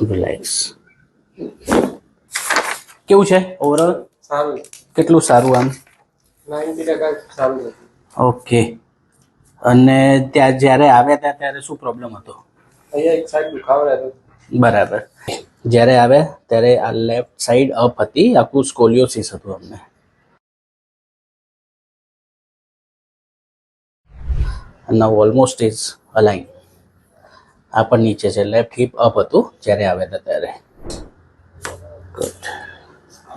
Relax. કેવું છે overall? સારું. કેટલું સારું? આમ 90% સારું છે. ઓકે. અને ત્યાં જ્યારે આવ્યા હતા ત્યારે શું પ્રોબ્લેમ હતો? અહીંયા એક સાઈડ દુખાવો રહેતો. બરાબર. જ્યારે આવ્યા ત્યારે આ લેફ્ટ સાઈડ અપ હતી, આખું સ્કોલિયોસિસ હતું અમને. નાઉ ઓલમોસ્ટ ઇઝ અલાઇન. આ પણ નીચે છે. લેફ્ટ હિપ અપ હતું જ્યારે આવ્યા હતા ત્યારે. ગુડ.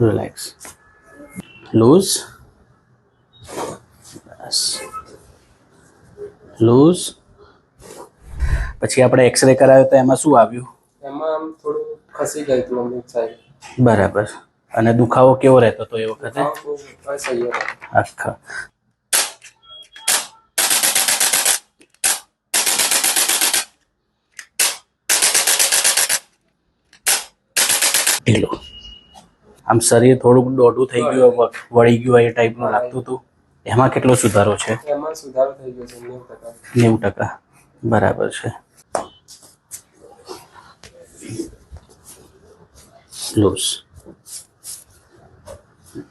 રિલેક્સ. લૂઝ. બસ. લૂઝ. પછી આપણે એક્સરે કરાવ્યો તો એમાં શું આવ્યું? એમાં આમ થોડું ખસી ગયું હતું અમુક સાઈડ. બરાબર. અને દુખાવો કેવો રહેતો હતો એ વખતે? આખા ઢીલો. આમ શરીર થોડુંક દોઢું થઈ ગયું, વળી ગયું એ ટાઈપનું લાગતું હતું. એમાં કેટલો સુધારો છે? એમાં સુધારો થઈ ગયો છે 90%. 90%. બરાબર છે. લૂઝ.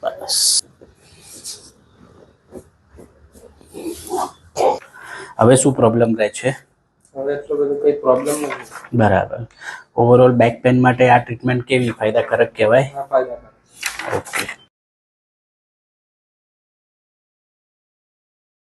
બસ. હવે શું પ્રોબ્લેમ રહે છે? હવે એટલો બધો કોઈ પ્રોબ્લેમ નથી. બરાબર. ઓવરઓલ બેક પેન માટે આ ટ્રીટમેન્ટ કેવી ફાયદાકારક કહેવાય? હા, ફાયદાકારક. ઓકે.